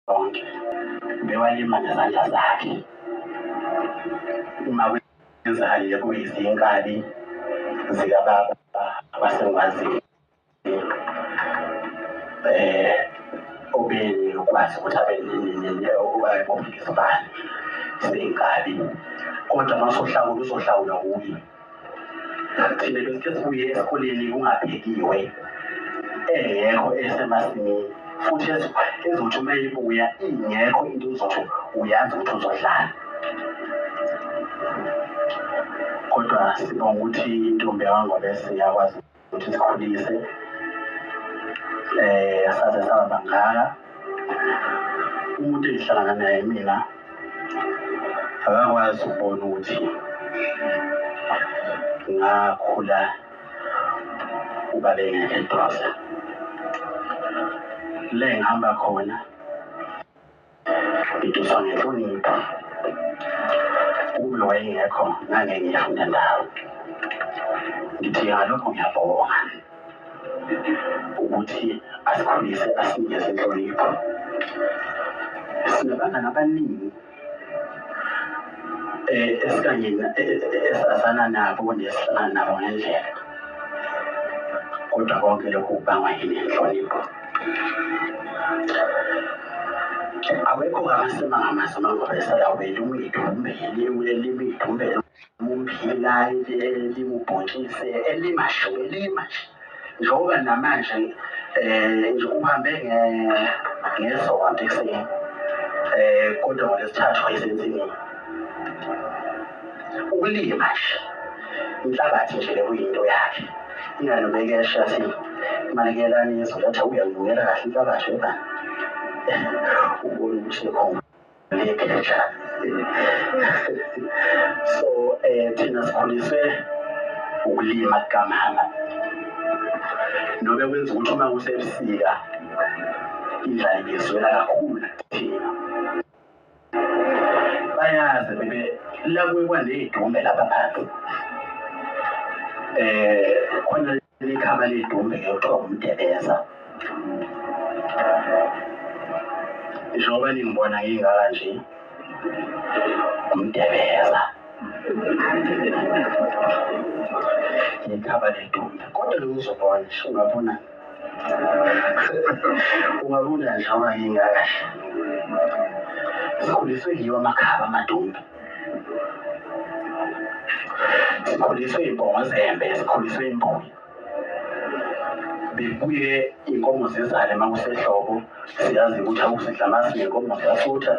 konke bewalima ngezandla zakhe. Uma kwenzayo kuyizinkabi zikababa abasengwazini obeni ukwazi ukuthi abeobani seyinkabi, kodwa masohlawula uzohlawula uye. Thina besikhe sibuye esikoleni kungabhekiwe, engekho esemasimini futhi ezothi uma ibuya ingekho into uzothi uyazi ukuthi uzodlala. Kodwa sibonga ukuthi intombi yakwangole siyakwazi ukuthi sikhulise, saze saba bangaka. Umuntu engihlangana naye mina akakwazi ukubona ukuthi ngakhula ubabe ngekho eduze. Le ngihamba khona ngiduswa ngenhlonipho. Ube wayengekho ngake ngiyafunda ndawo. Ngithi ngalokho ngiyabonga ukuthi asikhulise, asinikeze inhlonipho. Sinabangani abaningi esazana nabo nesihlangana nabo ngendlela, kodwa konke lokhu kubangwa yini? Inhlonipho. Awekho abasemangamazi ngoba esayawubela umidumbe limidumbe umphila limubhontshise elimasho njengoba namanje uhambe ngesonto ekuseni kodwa ngolesithathu wayesensimini ukulima nje inhlabathi nje lekuyinto yakhe. Inganobekesha athi malekelani izoletha uyangilungela kahle inhlabathi webani ubona ukuthi khona lekeja. So thina sikhuliswe ukulima kukamama, nobe kwenza ukuthi uma kusebusika indlala ibizwela kakhulu thina. Bayazi bebe lakuwe kwaney'dumbe lapha phansi, khona likhaba ley'dumbe kuthiwa umdebeza. Njengoba ningibona ngingaka nje umdebeza ikhaba ledumbe, kodwa lokuzobona ungabona ungabona njengoba ngingaka sikhuliswe yiwo amakhaba amadumbe, sikhuliswe iy'mbongo zembe, sikhuliswe imbuya. Bebuye iy'nkomo zizale uma kusehlobo, siyazi ukuthi akusidla amasi ney'nkomo ziyasutha,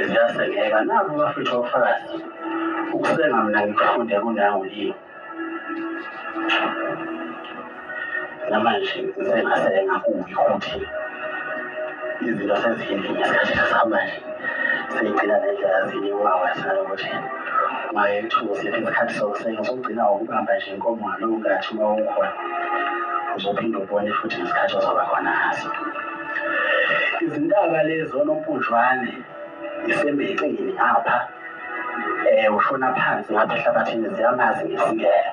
ziyasengeka. Nabo bafethu obufakazi ukusenga mina ngikufunde kunangolimo. Namanje ngisengasenga kubi ukuthi izinto seziyimbi ngesikhathi samanje, seyigcina nendlela zini ungawazi nanokuthi ungayethuka siphi isikhathi sokusenga sokugcina ukubamba nje inkomo ngalowo ngathi uma ukhona uzophinda ubone futhi ngesikhathi ozoba khona ngaso. Izintaba lezo nompunjwane isembexini ngapha, ushona phansi ngapha ehlabathini ziyamazi ngesingela.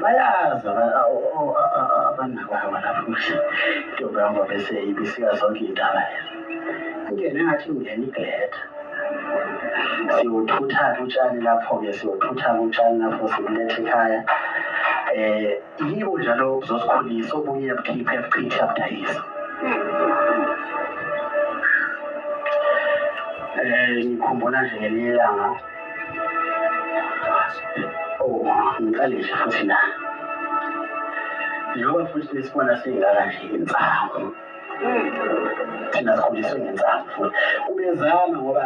Bayazi abanakwayo lapho intombi yangu bese ibisika zonke iy'ntaba ingene ngathi ingene igleda. Siyothutha utshani lapho-ke, siyothutha utshani lapho sibulethe ekhaya. Yibo njalo uzosikhulisa obuye bukhiphe ebuchithe abudayisa. Ngikhumbula nje ngelinye ilanga ngiqale nje futhi la njengoba futhi nesibona singaka nje insangu, thina sikhuliswe ngensangu futhi. Ubezama ngoba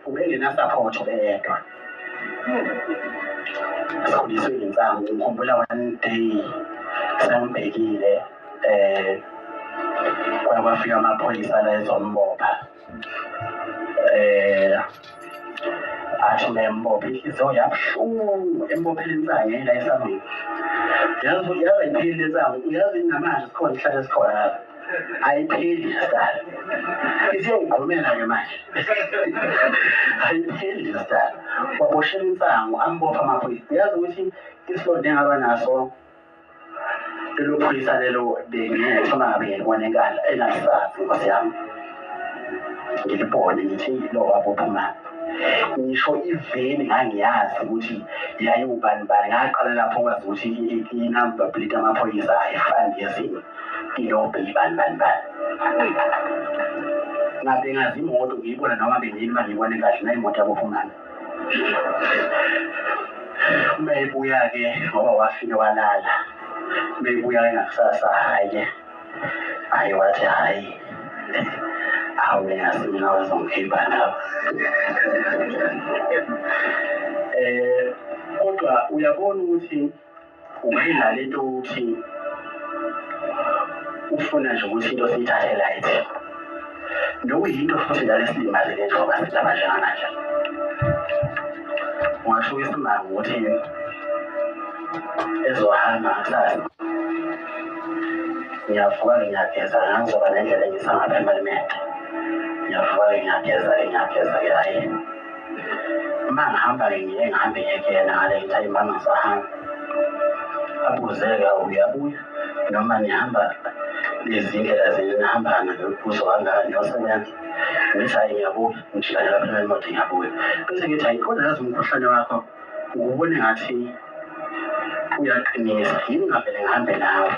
ubengenasaphothi bedwa, sikhuliswe ngensangu. Ngikhumbula one day sangibhekile kwafika amaphoyisa la ezombopha, athi membopha inhliziyo yabuhlungu embophela insangu la esangweni. Yazi ayipheli insangu, uyazi namanje sikhona isihlahla esikhona lapha ayipheli sidala, isiyayigqumela-ke manje ayipheli sidala. Waboshela insangu ambopha amaphoyisa. Uyazi ukuthi isilonda engaba naso lelo phoyisa lelo bengithoma ngabe ngilibona enkandla enalisazi inkosi yami ngilibone ngithi lo wabophuma ngisho iveni ngangiyazi ukuthi yayubani bani ngaqala lapho kwazi ukuthi inamba plate amaphoyisa ayifani yezinye ilobhe bani ngabe ngazi imoto ngiyibona noma bengiyini mangibone kahle nayimoto yabophumana mayibuya-ke ngoba wafike walala mayibuya-ke ngakusasa hayi wathi hayi awu ngasimina wazongikhipha lapho kodwa uyabona ukuthi ungayinala into ukuthi ufuna nje ukuthi into siyithathe light nokuyinto futhi njalo esilimalele njengoba silaba njengamanje ungasho isimanga ukuthi ezohamba kusasa ngiyavuka-ke ngiyageza ngangizoba nendlela engisangapha emalimende ngiyavuka-ke ngiyageza-ke hayi uma ngihamba-ke ngihambe ngiyekena ngale time uma ngisahamba abuzeke uyabuya noma ngihamba lezi ndlela zinihamba kuzo kangani nosebenza ngithi hayi ngiyabuya ngijikane lapha emoto ngiyabuya bese ngithi hayi kodwa yazi umkhuhlane wakho ngubone ngathi uyaqinisa yini ngavele ngihambe nawe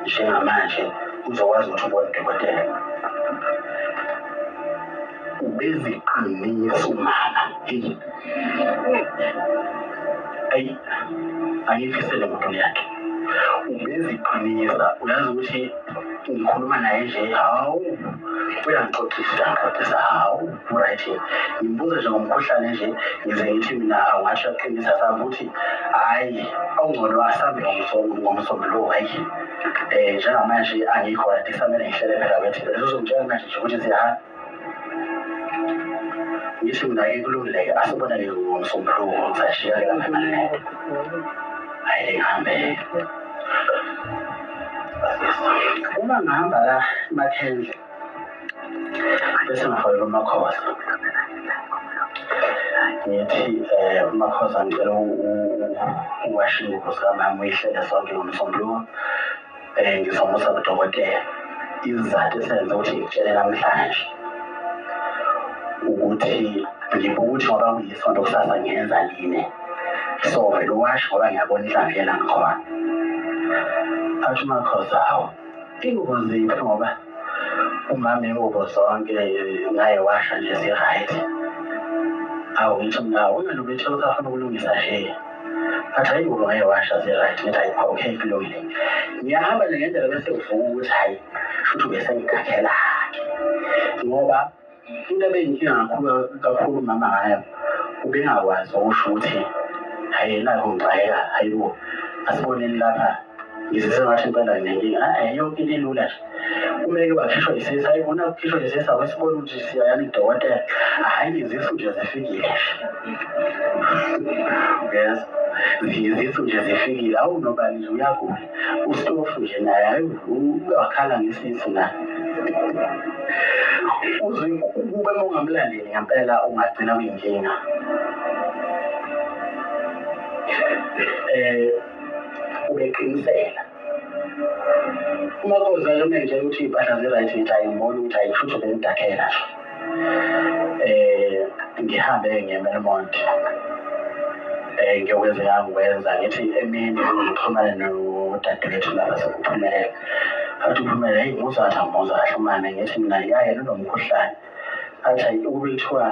njengamanje uzokwazi ukuthi ubone udokotela ubeziqinisa umama ayi angifisele muntu yakhe ubeziqinisa uyazi ukuthi ngikhuluma naye nje hawu uyangixoxisa hawu right ngimbuza nje ngomkhuhlane nje ngize ngithi mina awungasho aqinisa sami ukuthi hayi awungcono asambe ngomsombuluko hayi njengamanje angikho kanti kusamele ngihlele phela kwethi uzongitshela manje nje ukuthi siyahamba ngithi mina-ke kulungile-ke asibona-ke ngomsombuluko ngisashiya-ke lapha emalini hayi ngihambe uma ngihamba la emakhendle bese ngifolela uMakhoza ngithi uMakhoza ngicela uwashe ingubo zikamama uyihlele sonke ngomsombuluko ngizomusa kudokotela isizathu esenza ukuthi ngitshele namhlanje ukuthi ngibuka ukuthi ngoba kuyisonto kusasa ngiyenza line so vele uwashe ngoba ngiyabona inhlamvu yelanga khona athi uMakhoza hawu ingubo ziphi ngoba umama ingubo zonke ngayewasha nje zi-right awu ngithi mna ungalubethe usafuna ukulungisa nje athi hayi ingubo ngayewasha zi-right ngithi hayi okay kulungile ngiyahamba nje ngendlela bese uvuka ukuthi hayi futhi ubesengikhakhela-ke ngoba into ebeyinkinga kakhulu umama ngayo ubengakwazi ukusho ukuthi hayi nakho ngixakeka hayi bo asiboneni lapha ngizisengathi impela nginenkinga yonke into ilula nje umeke wakhishwa isisa hayi bona kukhishwa isisa wesibona ukuthi siyayana kudokotela hayi izisu nje zifikile yes izisu nje zifikile awu nobani nje uyagula usitofu nje naye hayi wakhala ngesisu na uzwe kube ungamlandeli ngempela ungagcina kuyinkinga ubeqinisela uMakhoza nje ngitshela ukuthi impahla zi-right ngithi ayibona ukuthi ayishutho bengidakhela ngihambe nge-Melmont ngiyokwenza engangikwenza ngithi emini ngixhumane nodadewethu lapha sekuphumelela athi uphumelela heyi muzathi angimuza kahle umame ngithi mina yayena unomkhuhlane athi ukube kuthiwa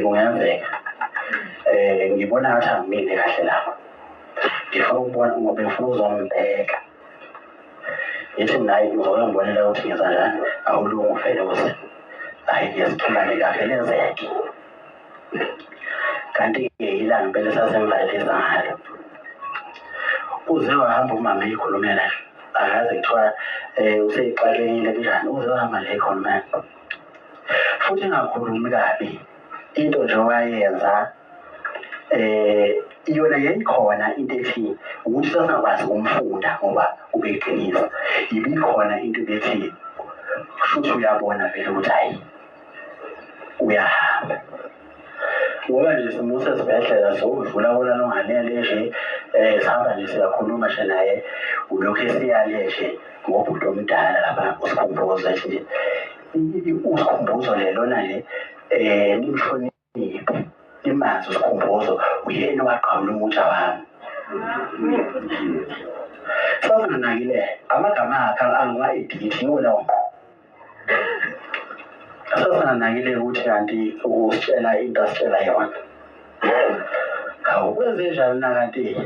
kungenzeka ngibona ngathi angimile kahle lapho ngifuna ukubona ngoba ngifuna uzombheka ngithi naye ngizoke ngibonela ukuthi ngenza njani awulungu vele ukuthi hayi ngiyazixhumane kahle lenzeke kanti-ke ilanga impela sasengivalelisa ngalo uze wahamba umama eyikhulumela akaze kuthiwa useyixakekile kunjani uze wahamba nje eyikhulumela futhi engakhulumi kabi into nje wayenza yona yayikhona into ethi ukuthi sasingakwazi ukumfunda ngoba ubeyiqinisa ibikhona into ethi futhi uyabona vele ukuthi hayi uyahamba ngoba nje simusa esibhedlela sokudlula bona longanele nje sihamba nje siyakhuluma nje naye ulokhu esiyale nje ngobhuti omdala lapha usikhumbuzo nje usikhumbuzo lelona le nimhloniphe imanzi usikhumbuzo uyena owaqhawula umutsha wami sazinganakile amagama akhe angwa-edithi yiwona sazinganakile ukuthi kanti usitshela into asitshela yona kwenze njalo na kanti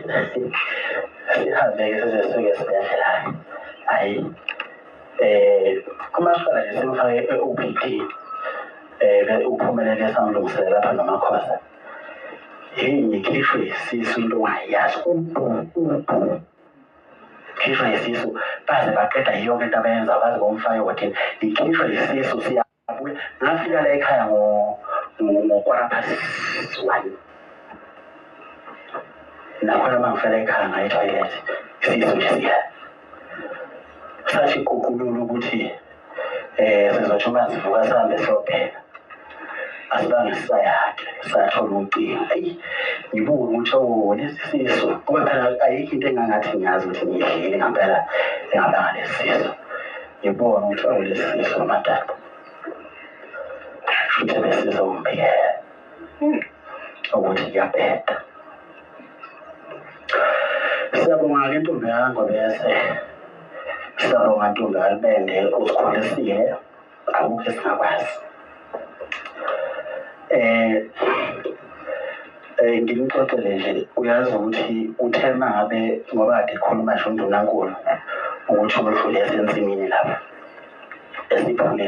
sihambe-ke size sisuke esibhedlela hhayi umasipala nje simfake e-OPD uphumelele samlungisele lapha nomakhoza ngikhishwe yisisu into ongayazi khishwe yisisu baze baqeda yonke into abayenza baze bomfake wathini ngikhishwe yisisu siyabuya ngafika la ekhaya ngo-1:15 nakhona mangifela ekhaya ngayetoilet isisu nje siya sathi kuqulula ukuthi sizotsho uma sivuka sihambe siyobheka asibange sisayakhe sathola ucingo eyi ngibuka ukuthi lesi sisu ngoba phela ayikho into engangathi ngiyazi ukuthi ngiyidlile ngampela engabanga lesi sisu ngibona ukuthi lesi sisu amadada futhi besizongibhekela ukuthi ngiyabheda siyabonga-ke ntombi yango bese siyabonga ntombi alibende usikhulisile akukho esingakwazi ngimxoxele nje uyazi ukuthi uthe mangabe ngoba kade khuluma nje undunankulu ukuthi udlule esensimini lapha esiphule